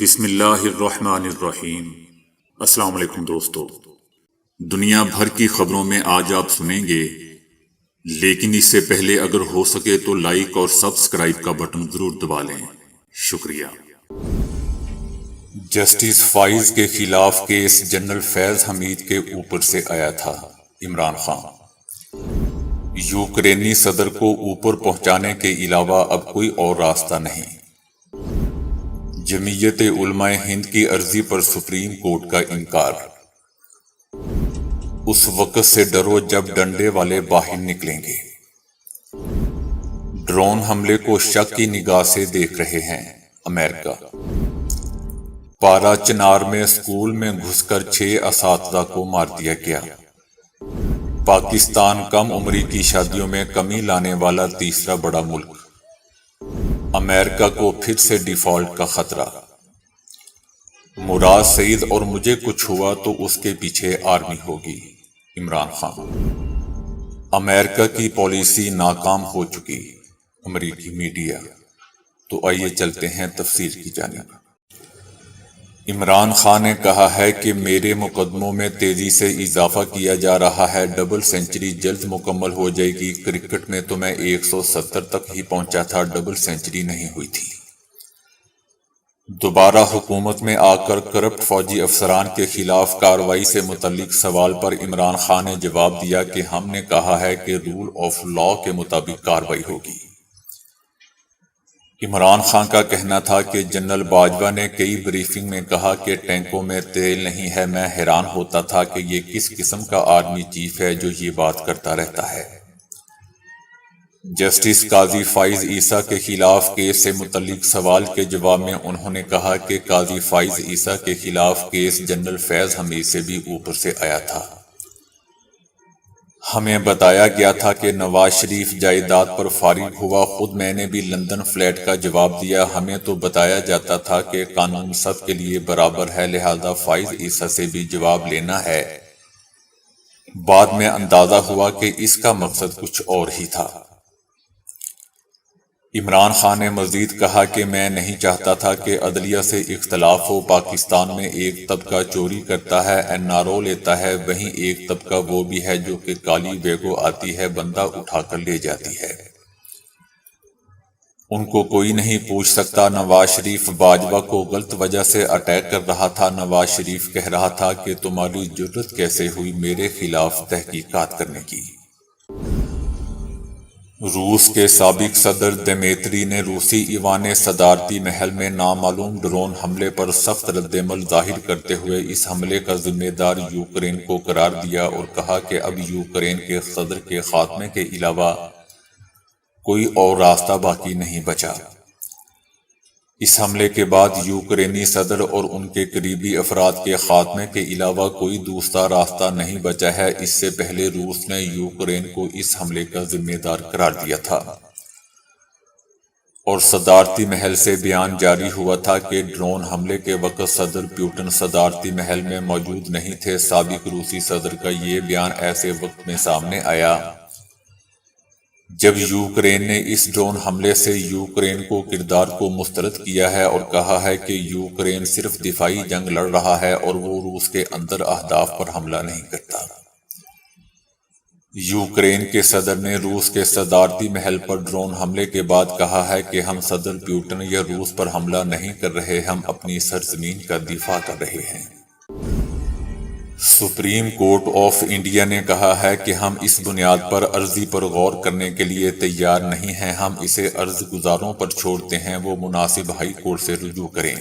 بسم اللہ الرحمن الرحیم۔ السلام علیکم دوستو، دنیا بھر کی خبروں میں آج آپ سنیں گے، لیکن اس سے پہلے اگر ہو سکے تو لائک اور سبسکرائب کا بٹن ضرور دبا لیں، شکریہ۔ جسٹس فائز کے خلاف کیس جنرل فیض حمید کے اوپر سے آیا تھا۔ عمران خان: یوکرینی صدر کو اوپر پہنچانے کے علاوہ اب کوئی اور راستہ نہیں۔ جمعیت علماء ہند کی عرضی پر سپریم کورٹ کا انکار۔ اس وقت سے ڈرو جب ڈنڈے والے باہر نکلیں گے۔ ڈرون حملے کو شک کی نگاہ سے دیکھ رہے ہیں امریکہ۔ پارا چنار میں اسکول میں گھس کر 6 اساتذہ کو مار دیا گیا۔ پاکستان کم عمری کی شادیوں میں کمی لانے والا تیسرا بڑا ملک۔ امریکہ کو پھر سے ڈیفالٹ کا خطرہ۔ مراد سعید اور مجھے کچھ ہوا تو اس کے پیچھے آرمی ہوگی۔ عمران خان: امریکہ کی پالیسی ناکام ہو چکی، امریکی میڈیا۔ تو آئیے چلتے ہیں تفصیل کی جانب۔ عمران خان نے کہا ہے کہ میرے مقدموں میں تیزی سے اضافہ کیا جا رہا ہے، ڈبل سینچری جلد مکمل ہو جائے گی۔ کرکٹ میں تو میں 170 تک ہی پہنچا تھا، ڈبل سینچری نہیں ہوئی تھی۔ دوبارہ حکومت میں آ کر کرپٹ فوجی افسران کے خلاف کارروائی سے متعلق سوال پر عمران خان نے جواب دیا کہ ہم نے کہا ہے کہ رول آف لا کے مطابق کارروائی ہوگی۔ عمران خان کا کہنا تھا کہ جنرل باجوہ نے کئی بریفنگ میں کہا کہ ٹینکوں میں تیل نہیں ہے۔ میں حیران ہوتا تھا کہ یہ کس قسم کا آرمی چیف ہے جو یہ بات کرتا رہتا ہے۔ جسٹس قاضی فائز عیسیٰ کے خلاف کیس سے متعلق سوال کے جواب میں انہوں نے کہا کہ قاضی فائز عیسیٰ کے خلاف کیس جنرل فیض حمید سے بھی اوپر سے آیا تھا۔ ہمیں بتایا گیا تھا کہ نواز شریف جائیداد پر فارغ ہوا، خود میں نے بھی لندن فلیٹ کا جواب دیا۔ ہمیں تو بتایا جاتا تھا کہ قانون سب کے لیے برابر ہے، لہذا فائز عیسیٰ سے بھی جواب لینا ہے۔ بعد میں اندازہ ہوا کہ اس کا مقصد کچھ اور ہی تھا۔ عمران خان نے مزید کہا کہ میں نہیں چاہتا تھا کہ عدلیہ سے اختلاف ہو۔ پاکستان میں ایک طبقہ چوری کرتا ہے، NRO لیتا ہے، وہیں ایک طبقہ وہ بھی ہے جو کہ کالی ویگو آتی ہے، بندہ اٹھا کر لے جاتی ہے۔ ان کو کوئی نہیں پوچھ سکتا۔ نواز شریف باجوہ کو غلط وجہ سے اٹیک کر رہا تھا۔ نواز شریف کہہ رہا تھا کہ تمہاری جرأت کیسے ہوئی میرے خلاف تحقیقات کرنے کی۔ روس کے سابق صدر دمیتری نے روسی ایوان صدارتی محل میں نامعلوم ڈرون حملے پر سخت ردعمل ظاہر کرتے ہوئے اس حملے کا ذمہ دار یوکرین کو قرار دیا اور کہا کہ اب یوکرین کے صدر کے خاتمے کے علاوہ کوئی اور راستہ باقی نہیں بچا۔ اس حملے کے بعد یوکرینی صدر اور ان کے قریبی افراد کے خاتمے کے علاوہ کوئی دوسرا راستہ نہیں بچا ہے۔ اس سے پہلے روس نے یوکرین کو اس حملے کا ذمہ دار قرار دیا تھا اور صدارتی محل سے بیان جاری ہوا تھا کہ ڈرون حملے کے وقت صدر پیوٹن صدارتی محل میں موجود نہیں تھے۔ سابق روسی صدر کا یہ بیان ایسے وقت میں سامنے آیا جب یوکرین نے اس ڈرون حملے سے یوکرین کو کردار کو مسترد کیا ہے اور کہا ہے کہ یوکرین صرف دفاعی جنگ لڑ رہا ہے اور وہ روس کے اندر اہداف پر حملہ نہیں کرتا۔ یوکرین کے صدر نے روس کے صدارتی محل پر ڈرون حملے کے بعد کہا ہے کہ ہم صدر پیوٹن یا روس پر حملہ نہیں کر رہے، ہم اپنی سرزمین کا دفاع کر رہے ہیں۔ سپریم کورٹ آف انڈیا نے کہا ہے کہ ہم اس بنیاد پر عرضی پر غور کرنے کے لیے تیار نہیں ہیں، ہم اسے عرض گزاروں پر چھوڑتے ہیں، وہ مناسب ہائی کورٹ سے رجوع کریں۔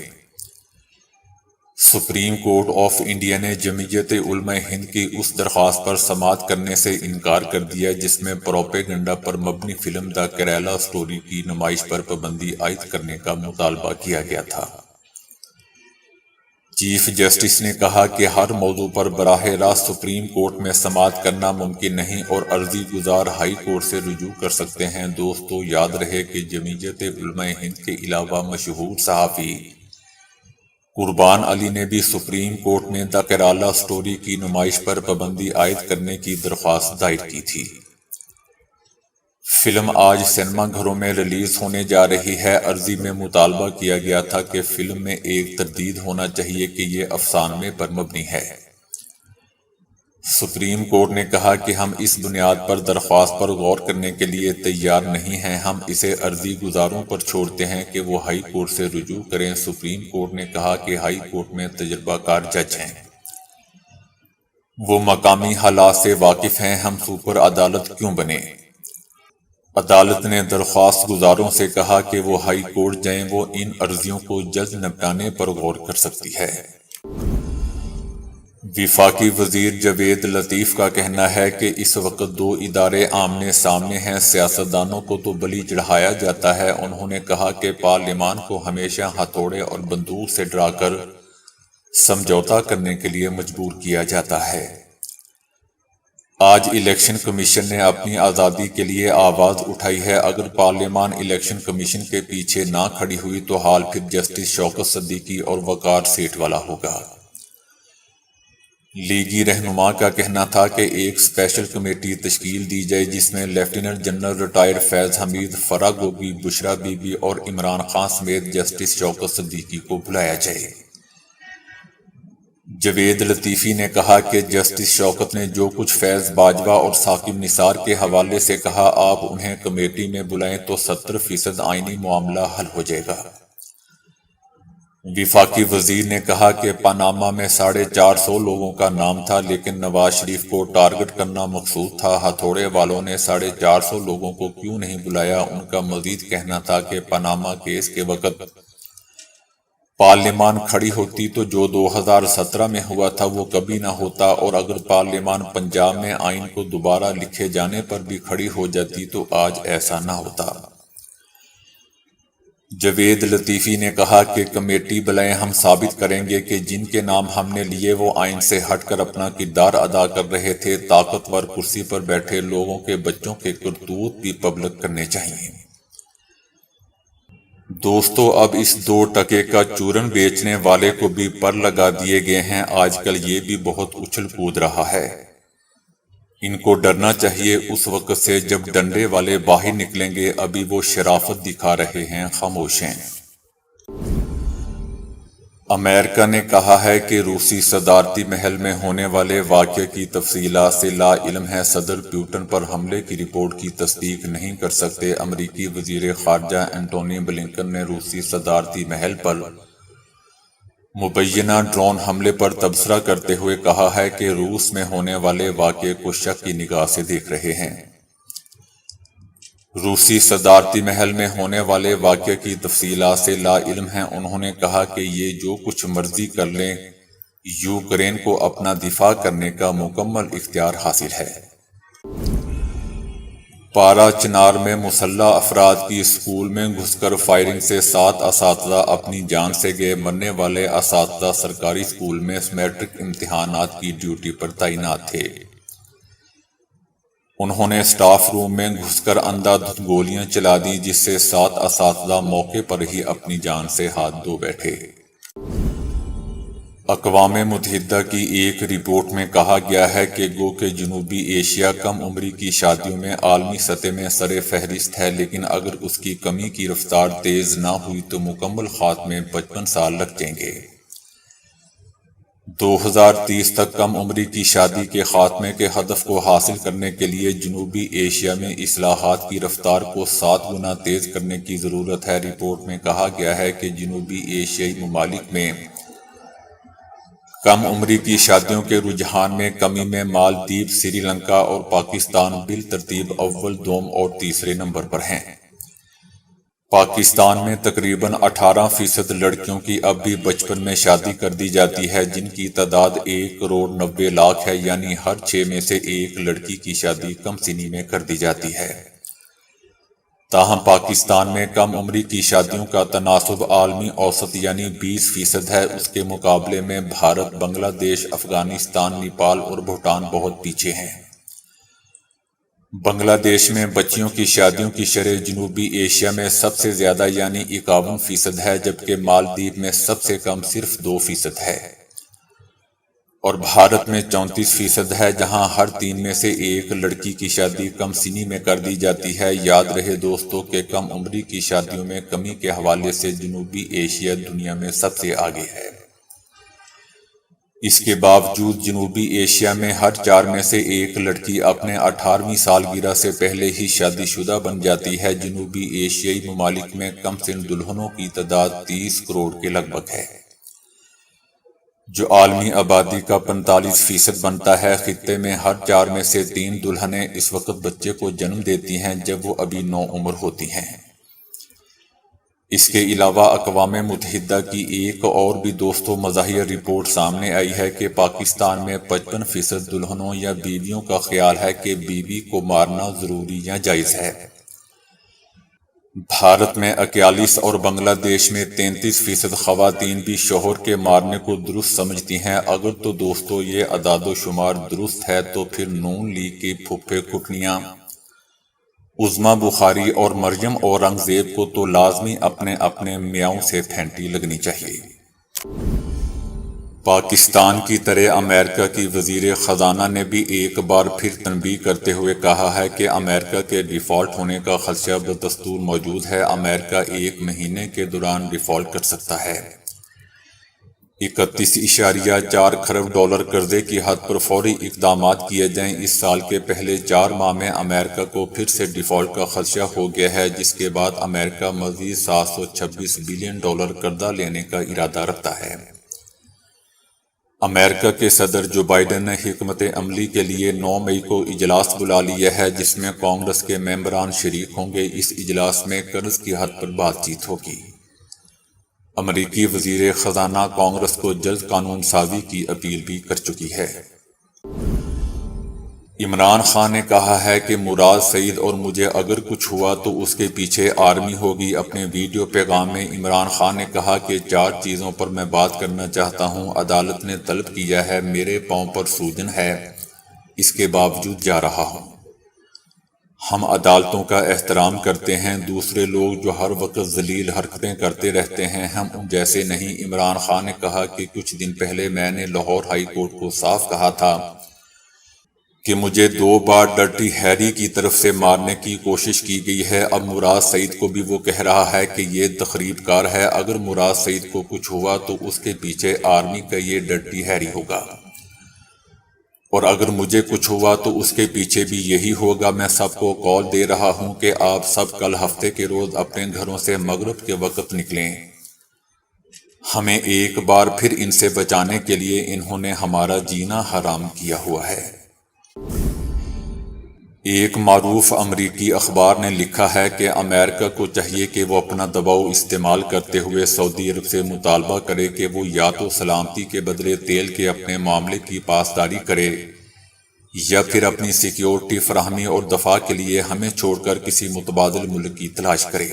سپریم کورٹ آف انڈیا نے جمعیت علماء ہند کی اس درخواست پر سماعت کرنے سے انکار کر دیا جس میں پروپیگنڈا پر مبنی فلم دا کیرالا سٹوری کی نمائش پر پابندی عائد کرنے کا مطالبہ کیا گیا تھا۔ چیف جسٹس نے کہا کہ ہر موضوع پر براہ راست سپریم کورٹ میں سماعت کرنا ممکن نہیں اور عرضی گزار ہائی کورٹ سے رجوع کر سکتے ہیں۔ دوستو، یاد رہے کہ جمعیت علماء ہند کے علاوہ مشہور صحافی قربان علی نے بھی سپریم کورٹ میں دا کیرالا سٹوری کی نمائش پر پابندی عائد کرنے کی درخواست دائر کی تھی۔ فلم آج سینما گھروں میں ریلیز ہونے جا رہی ہے۔ عرضی میں مطالبہ کیا گیا تھا کہ فلم میں ایک تردید ہونا چاہیے کہ یہ افسانے پر مبنی ہے۔ سپریم کورٹ نے کہا کہ ہم اس بنیاد پر درخواست پر غور کرنے کے لیے تیار نہیں ہیں، ہم اسے عرضی گزاروں پر چھوڑتے ہیں کہ وہ ہائی کورٹ سے رجوع کریں۔ سپریم کورٹ نے کہا کہ ہائی کورٹ میں تجربہ کار جج ہیں، وہ مقامی حالات سے واقف ہیں، ہم سپر عدالت کیوں بنیں؟ عدالت نے درخواست گزاروں سے کہا کہ وہ ہائی کورٹ جائیں، وہ ان عرضیوں کو جلد نپٹانے پر غور کر سکتی ہے۔ وفاقی وزیر جاوید لطیف کا کہنا ہے کہ اس وقت دو ادارے آمنے سامنے ہیں، سیاستدانوں کو تو بلی چڑھایا جاتا ہے۔ انہوں نے کہا کہ پارلیمان کو ہمیشہ ہتھوڑے اور بندوق سے ڈرا کر سمجھوتا کرنے کے لیے مجبور کیا جاتا ہے۔ آج الیکشن کمیشن نے اپنی آزادی کے لیے آواز اٹھائی ہے، اگر پارلیمان الیکشن کمیشن کے پیچھے نہ کھڑی ہوئی تو حال پھر جسٹس شوکت صدیقی اور وقار سیٹھ والا ہوگا۔ لیگی رہنما کا کہنا تھا کہ ایک اسپیشل کمیٹی تشکیل دی جائے جس میں lieutenant general retired Faiz Hameed, Farah Gogi, Bushra be be اور عمران خان سمیت جسٹس شوکت صدیقی کو بلایا جائے۔ جاوید لطیفی نے کہا کہ جسٹس شوکت نے جو کچھ فیض باجوہ اور ثاقب نثار کے حوالے سے کہا، آپ انہیں کمیٹی میں بلائیں تو 70% آئینی معاملہ حل ہو جائے گا۔ وفاقی وزیر نے کہا کہ پاناما میں 450 لوگوں کا نام تھا، لیکن نواز شریف کو ٹارگٹ کرنا مقصود تھا۔ ہتھوڑے والوں نے 450 لوگوں کو کیوں نہیں بلایا؟ ان کا مزید کہنا تھا کہ پاناما کیس کے وقت پارلیمان کھڑی ہوتی تو جو 2017 میں ہوا تھا وہ کبھی نہ ہوتا، اور اگر پارلیمان پنجاب میں آئین کو دوبارہ لکھے جانے پر بھی کھڑی ہو جاتی تو آج ایسا نہ ہوتا۔ جاوید لطیفی نے کہا کہ کمیٹی بلائیں، ہم ثابت کریں گے کہ جن کے نام ہم نے لیے وہ آئین سے ہٹ کر اپنا کردار ادا کر رہے تھے۔ طاقتور کرسی پر بیٹھے لوگوں کے بچوں کے کرتوت بھی پبلک کرنے چاہیے۔ دوستو، اب اس 2 ٹکے کا چورن بیچنے والے کو بھی پر لگا دیے گئے ہیں۔ آج کل یہ بھی بہت اچھل کود رہا ہے، ان کو ڈرنا چاہیے اس وقت سے جب ڈنڈے والے باہر نکلیں گے۔ ابھی وہ شرافت دکھا رہے ہیں، خاموش ہیں۔ امریکہ نے کہا ہے کہ روسی صدارتی محل میں ہونے والے واقعے کی تفصیلات سے لا علم ہے، صدر پیوٹن پر حملے کی رپورٹ کی تصدیق نہیں کر سکتے۔ امریکی وزیر خارجہ اینٹونی بلنکن نے روسی صدارتی محل پر مبینہ ڈرون حملے پر تبصرہ کرتے ہوئے کہا ہے کہ روس میں ہونے والے واقعے کو شک کی نگاہ سے دیکھ رہے ہیں۔ روسی صدارتی محل میں ہونے والے واقعے کی تفصیلات سے لا علم ہیں۔ انہوں نے کہا کہ یہ جو کچھ مرضی کر لیں، یوکرین کو اپنا دفاع کرنے کا مکمل اختیار حاصل ہے۔ پارا چنار میں مسلح افراد کی اسکول میں گھس کر فائرنگ سے 7 اساتذہ اپنی جان سے گئے۔ مرنے والے اساتذہ سرکاری اسکول میں میٹرک امتحانات کی ڈیوٹی پر تعینات تھے۔ انہوں نے اسٹاف روم میں گھس کر اندھا دھند گولیاں چلا دیں، جس سے 7 اساتذہ موقع پر ہی اپنی جان سے ہاتھ دھو بیٹھے۔ اقوام متحدہ کی ایک رپورٹ میں کہا گیا ہے کہ گو کہ جنوبی ایشیا کم عمری کی شادیوں میں عالمی سطح میں سر فہرست ہے، لیکن اگر اس کی کمی کی رفتار تیز نہ ہوئی تو مکمل خاتمے 55 سال لگ جائیں گے۔ 2030 تک کم عمری کی شادی کے خاتمے کے ہدف کو حاصل کرنے کے لیے جنوبی ایشیا میں اصلاحات کی رفتار کو 7 گنا تیز کرنے کی ضرورت ہے۔ رپورٹ میں کہا گیا ہے کہ جنوبی ایشیائی ممالک میں کم عمری کی شادیوں کے رجحان میں کمی میں مالدیپ، سری لنکا اور پاکستان بالترتیب اول، دوم اور تیسرے نمبر پر ہیں۔ پاکستان میں تقریباً 18% لڑکیوں کی اب بھی بچپن میں شادی کر دی جاتی ہے، جن کی تعداد 1,90,00,000 ہے، یعنی ہر 6 میں سے 1 لڑکی کی شادی کم سنی میں کر دی جاتی ہے۔ تاہم پاکستان میں کم عمری کی شادیوں کا تناسب عالمی اوسط یعنی 20% ہے۔ اس کے مقابلے میں بھارت، بنگلہ دیش، افغانستان، نیپال اور بھوٹان بہت پیچھے ہیں۔ بنگلہ دیش میں بچیوں کی شادیوں کی شرح جنوبی ایشیا میں سب سے زیادہ یعنی 51% ہے، جبکہ مالدیپ میں سب سے کم صرف 2% ہے۔ اور بھارت میں 34% ہے، جہاں ہر 3 میں سے ایک لڑکی کی شادی کم سنی میں کر دی جاتی ہے۔ یاد رہے دوستوں کہ کم عمری کی شادیوں میں کمی کے حوالے سے جنوبی ایشیا دنیا میں سب سے آگے ہے۔ اس کے باوجود جنوبی ایشیا میں ہر 4 میں سے ایک لڑکی اپنے 18ویں سالگرہ سے پہلے ہی شادی شدہ بن جاتی ہے۔ جنوبی ایشیائی ممالک میں کم سن دلہنوں کی تعداد 30 کروڑ کے لگ بھگ ہے، جو عالمی آبادی کا 45% بنتا ہے۔ خطے میں ہر 4 میں سے 3 دلہنیں اس وقت بچے کو جنم دیتی ہیں جب وہ ابھی نوعمر ہوتی ہیں۔ اس کے علاوہ اقوام متحدہ کی ایک اور بھی دوستوں مزاحیہ رپورٹ سامنے آئی ہے کہ پاکستان میں 55% دلہنوں یا بیویوں کا خیال ہے کہ بیوی کو مارنا ضروری یا جائز ہے۔ بھارت میں 41 اور بنگلہ دیش میں 33% خواتین بھی شوہر کے مارنے کو درست سمجھتی ہیں۔ اگر تو دوستو یہ اعداد و شمار درست ہے تو پھر نون لیگ کی پھپھے کٹنیاں عظمیٰ بخاری اور مریم اورنگزیب کو تو لازمی اپنے اپنے میاؤں سے پھینٹی لگنی چاہیے۔ پاکستان کی طرح امریکہ کی وزیر خزانہ نے بھی ایک بار پھر تنبیہ کرتے ہوئے کہا ہے کہ امریکہ کے ڈیفالٹ ہونے کا خدشہ بدستور موجود ہے۔ امریکہ 1 مہینے کے دوران ڈیفالٹ کر سکتا ہے۔ 31.4 کھرب ڈالر قرضے کی حد پر فوری اقدامات کیے جائیں۔ اس سال کے پہلے 4 ماہ میں امریکہ کو پھر سے ڈیفالٹ کا خدشہ ہو گیا ہے، جس کے بعد امریکہ مزید 726 بلین ڈالر قرضہ لینے کا ارادہ رکھتا ہے۔ امریکہ کے صدر جو بائیڈن نے حکمت عملی کے لیے 9 مئی کو اجلاس بلا لیا ہے، جس میں کانگریس کے ممبران شریک ہوں گے۔ اس اجلاس میں قرض کی حد پر بات چیت ہوگی۔ امریکی وزیر خزانہ کانگریس کو جلد قانون سازی کی اپیل بھی کر چکی ہے۔ عمران خان نے کہا ہے کہ مراد سعید اور مجھے اگر کچھ ہوا تو اس کے پیچھے آرمی ہوگی۔ اپنے ویڈیو پیغام میں عمران خان نے کہا کہ 4 چیزوں پر میں بات کرنا چاہتا ہوں۔ عدالت نے طلب کیا ہے، میرے پاؤں پر سوجن ہے، اس کے باوجود جا رہا ہوں۔ ہم عدالتوں کا احترام کرتے ہیں۔ دوسرے لوگ جو ہر وقت ذلیل حرکتیں کرتے رہتے ہیں، ہم ان جیسے نہیں۔ عمران خان نے کہا کہ کچھ دن پہلے میں نے لاہور ہائی کورٹ کو صاف کہا تھا کہ مجھے 2 بار ڈرٹی ہیری کی طرف سے مارنے کی کوشش کی گئی ہے۔ اب مراد سعید کو بھی وہ کہہ رہا ہے کہ یہ تخریب کار ہے۔ اگر مراد سعید کو کچھ ہوا تو اس کے پیچھے آرمی کا یہ ڈرٹی ہیری ہوگا، اور اگر مجھے کچھ ہوا تو اس کے پیچھے بھی یہی ہوگا۔ میں سب کو کال دے رہا ہوں کہ آپ سب کل ہفتے کے روز اپنے گھروں سے مغرب کے وقت نکلیں۔ ہمیں ایک بار پھر ان سے بچانے کے لیے انہوں نے ہمارا جینا حرام کیا ہوا ہے۔ ایک معروف امریکی اخبار نے لکھا ہے کہ امریکہ کو چاہیے کہ وہ اپنا دباؤ استعمال کرتے ہوئے سعودی عرب سے مطالبہ کرے کہ وہ یا تو سلامتی کے بدلے تیل کے اپنے معاملے کی پاسداری کرے، یا پھر اپنی سیکیورٹی فراہمی اور دفاع کے لیے ہمیں چھوڑ کر کسی متبادل ملک کی تلاش کرے۔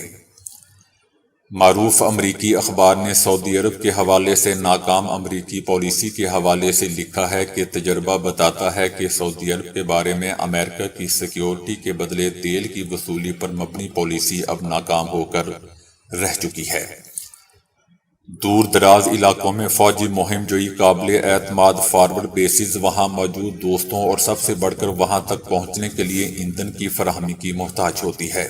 معروف امریکی اخبار نے سعودی عرب کے حوالے سے ناکام امریکی پالیسی کے حوالے سے لکھا ہے کہ تجربہ بتاتا ہے کہ سعودی عرب کے بارے میں امریکہ کی سیکیورٹی کے بدلے تیل کی وصولی پر مبنی پالیسی اب ناکام ہو کر رہ چکی ہے۔ دور دراز علاقوں میں فوجی مہم جوئی قابل اعتماد فارورڈ بیسز وہاں موجود دوستوں اور سب سے بڑھ کر وہاں تک پہنچنے کے لیے ایندھن کی فراہمی کی محتاج ہوتی ہے۔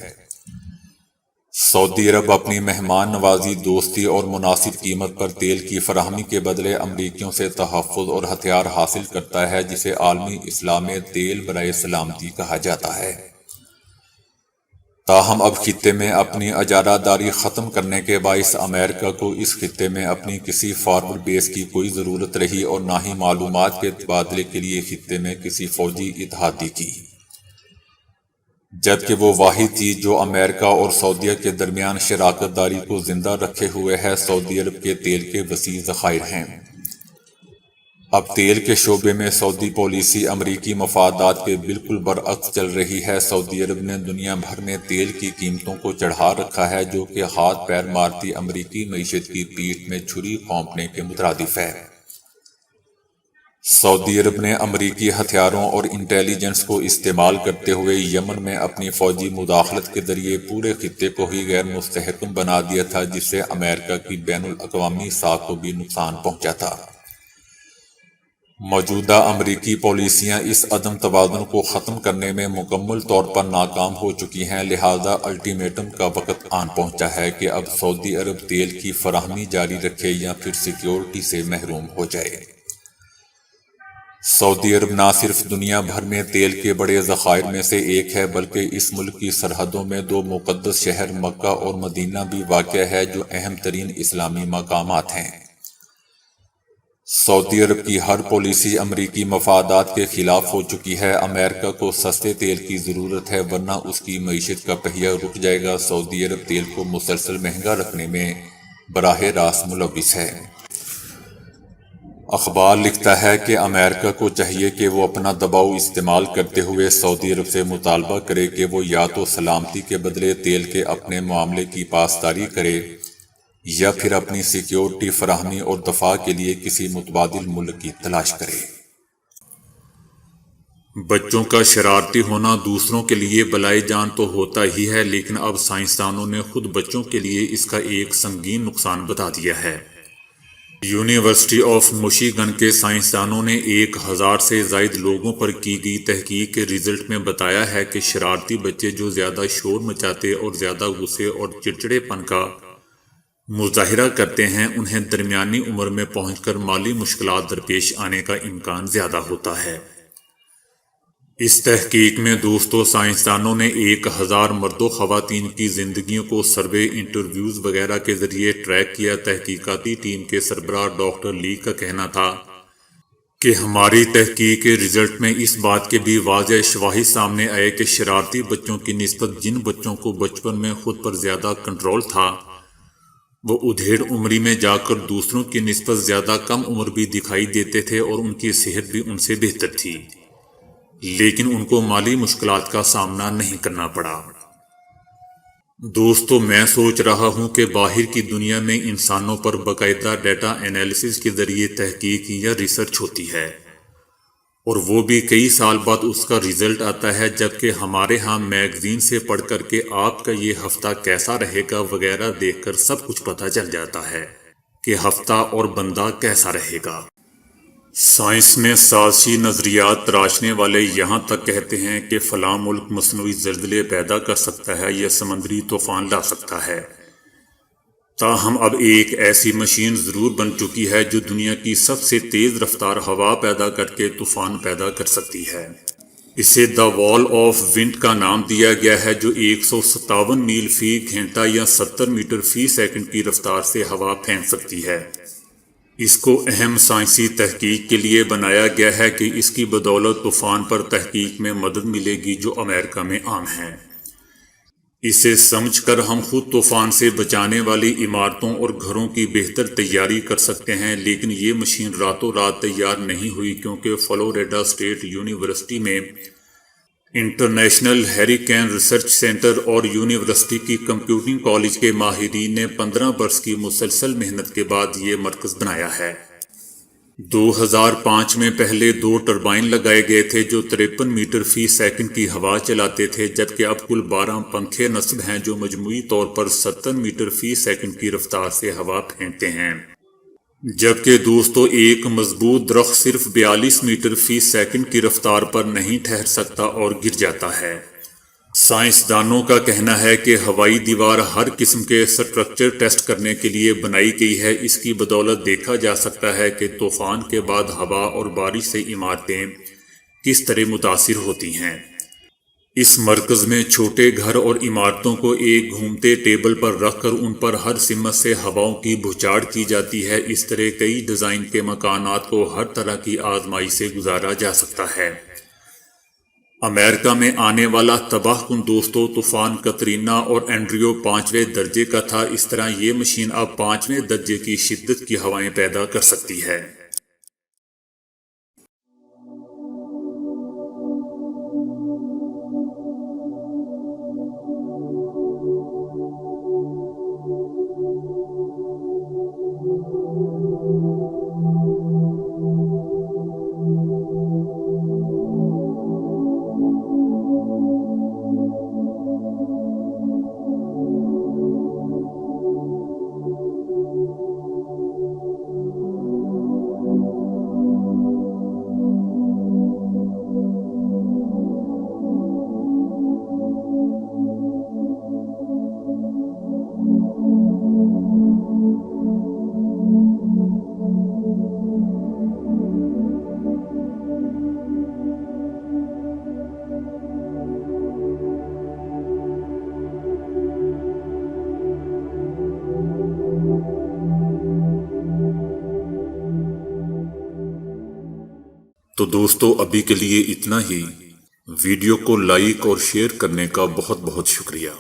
سعودی عرب اپنی مہمان نوازی، دوستی اور مناسب قیمت پر تیل کی فراہمی کے بدلے امریکیوں سے تحفظ اور ہتھیار حاصل کرتا ہے، جسے عالمی اصطلاح میں تیل برائے سلامتی کہا جاتا ہے۔ تاہم اب خطے میں اپنی اجارہ داری ختم کرنے کے باعث امریکہ کو اس خطے میں اپنی کسی فارورڈ بیس کی کوئی ضرورت رہی اور نہ ہی معلومات کے تبادلے کے لیے خطے میں کسی فوجی اتحادی کی، جبکہ وہ واحد چیز جو امریکہ اور سعودیہ کے درمیان شراکت داری کو زندہ رکھے ہوئے ہے، سعودی عرب کے تیل کے وسیع ذخائر ہیں۔ اب تیل کے شعبے میں سعودی پالیسی امریکی مفادات کے بالکل برعکس چل رہی ہے۔ سعودی عرب نے دنیا بھر میں تیل کی قیمتوں کو چڑھا رکھا ہے، جو کہ ہاتھ پیر مارتی امریکی معیشت کی پیٹھ میں چھری گھونپنے کے مترادف ہے۔ سعودی عرب نے امریکی ہتھیاروں اور انٹیلی جنس کو استعمال کرتے ہوئے یمن میں اپنی فوجی مداخلت کے ذریعے پورے خطے کو ہی غیر مستحکم بنا دیا تھا، جس سے امریکہ کی بین الاقوامی ساکھ کو بھی نقصان پہنچا تھا۔ موجودہ امریکی پالیسیاں اس عدم توازن کو ختم کرنے میں مکمل طور پر ناکام ہو چکی ہیں، لہذا الٹیمیٹم کا وقت آن پہنچا ہے کہ اب سعودی عرب تیل کی فراہمی جاری رکھے یا پھر سیکیورٹی سے محروم ہو جائے۔ سعودی عرب نہ صرف دنیا بھر میں تیل کے بڑے ذخائر میں سے ایک ہے، بلکہ اس ملک کی سرحدوں میں دو مقدس شہر مکہ اور مدینہ بھی واقع ہے جو اہم ترین اسلامی مقامات ہیں۔ سعودی عرب کی ہر پالیسی امریکی مفادات کے خلاف ہو چکی ہے۔ امریکہ کو سستے تیل کی ضرورت ہے ورنہ اس کی معیشت کا پہیہ رک جائے گا۔ سعودی عرب تیل کو مسلسل مہنگا رکھنے میں براہ راست ملوث ہے۔ اخبار لکھتا ہے کہ امریکہ کو چاہیے کہ وہ اپنا دباؤ استعمال کرتے ہوئے سعودی عرب سے مطالبہ کرے کہ وہ یا تو سلامتی کے بدلے تیل کے اپنے معاملے کی پاسداری کرے یا پھر اپنی سیکیورٹی فراہمی اور دفاع کے لیے کسی متبادل ملک کی تلاش کرے۔ بچوں کا شرارتی ہونا دوسروں کے لیے بلائے جان تو ہوتا ہی ہے، لیکن اب سائنسدانوں نے خود بچوں کے لیے اس کا ایک سنگین نقصان بتا دیا ہے۔ یونیورسٹی آف مشیگن کے سائنسدانوں نے 1000 سے زائد لوگوں پر کی گئی تحقیق کے رزلٹ میں بتایا ہے کہ شرارتی بچے جو زیادہ شور مچاتے اور زیادہ غصے اور چڑچڑے پن کا مظاہرہ کرتے ہیں، انہیں درمیانی عمر میں پہنچ کر مالی مشکلات درپیش آنے کا امکان زیادہ ہوتا ہے۔ اس تحقیق میں دوستو سائنسدانوں نے 1000 مرد و خواتین کی زندگیوں کو سروے، انٹرویوز وغیرہ کے ذریعے ٹریک کیا۔ تحقیقاتی ٹیم کے سربراہ ڈاکٹر لی کا کہنا تھا کہ ہماری تحقیق کے رزلٹ میں اس بات کے بھی واضح شواہد سامنے آئے کہ شرارتی بچوں کی نسبت جن بچوں کو بچپن میں خود پر زیادہ کنٹرول تھا، وہ ادھیڑ عمری میں جا کر دوسروں کی نسبت زیادہ کم عمر بھی دکھائی دیتے تھے اور ان کی صحت بھی ان سے بہتر تھی، لیکن ان کو مالی مشکلات کا سامنا نہیں کرنا پڑا۔ دوستو میں سوچ رہا ہوں کہ باہر کی دنیا میں انسانوں پر باقاعدہ ڈیٹا انالیسس کے ذریعے تحقیق یا ریسرچ ہوتی ہے اور وہ بھی کئی سال بعد اس کا رزلٹ آتا ہے، جبکہ ہمارے ہاں میگزین سے پڑھ کر کے آپ کا یہ ہفتہ کیسا رہے گا وغیرہ دیکھ کر سب کچھ پتہ چل جاتا ہے کہ ہفتہ اور بندہ کیسا رہے گا۔ سائنس میں سازشی نظریات تراشنے والے یہاں تک کہتے ہیں کہ فلاں ملک مصنوعی زلزلے پیدا کر سکتا ہے یا سمندری طوفان لا سکتا ہے، تاہم اب ایک ایسی مشین ضرور بن چکی ہے جو دنیا کی سب سے تیز رفتار ہوا پیدا کر کے طوفان پیدا کر سکتی ہے۔ اسے دا وال آف ونڈ کا نام دیا گیا ہے، جو 157 میل فی گھنٹہ یا 70 میٹر فی سیکنڈ کی رفتار سے ہوا پھینک سکتی ہے۔ اس کو اہم سائنسی تحقیق کے لیے بنایا گیا ہے کہ اس کی بدولت طوفان پر تحقیق میں مدد ملے گی جو امریکہ میں عام ہے۔ اسے سمجھ کر ہم خود طوفان سے بچانے والی عمارتوں اور گھروں کی بہتر تیاری کر سکتے ہیں، لیکن یہ مشین راتوں رات تیار نہیں ہوئی، کیونکہ فلوریڈا اسٹیٹ یونیورسٹی میں انٹرنیشنل ہیریکین ریسرچ سینٹر اور یونیورسٹی کی کمپیوٹنگ کالج کے ماہرین نے 15 برس کی مسلسل محنت کے بعد یہ مرکز بنایا ہے۔ 2005 میں پہلے 2 ٹربائن لگائے گئے تھے جو 53 میٹر فی سیکنڈ کی ہوا چلاتے تھے، جبکہ اب کل 12 پنکھے نصب ہیں جو مجموعی طور پر 70 میٹر فی سیکنڈ کی رفتار سے ہوا پھینکتے ہیں، جبکہ دوستو ایک مضبوط درخت صرف 42 میٹر فی سیکنڈ کی رفتار پر نہیں ٹھہر سکتا اور گر جاتا ہے۔ سائنسدانوں کا کہنا ہے کہ ہوائی دیوار ہر قسم کے سٹرکچر ٹیسٹ کرنے کے لیے بنائی گئی ہے۔ اس کی بدولت دیکھا جا سکتا ہے کہ طوفان کے بعد ہوا اور بارش سے عمارتیں کس طرح متاثر ہوتی ہیں۔ اس مرکز میں چھوٹے گھر اور عمارتوں کو ایک گھومتے ٹیبل پر رکھ کر ان پر ہر سمت سے ہواؤں کی بھوچاڑ کی جاتی ہے۔ اس طرح کئی ڈیزائن کے مکانات کو ہر طرح کی آزمائی سے گزارا جا سکتا ہے۔ امریکہ میں آنے والا تباہ کن دوستو طوفان کترینا اور اینڈریو 5ویں درجے کا تھا۔ اس طرح یہ مشین اب 5ویں درجے کی شدت کی ہوائیں پیدا کر سکتی ہے۔ تو دوستو ابھی کے لیے اتنا ہی۔ ویڈیو کو لائک اور شیئر کرنے کا بہت بہت شکریہ۔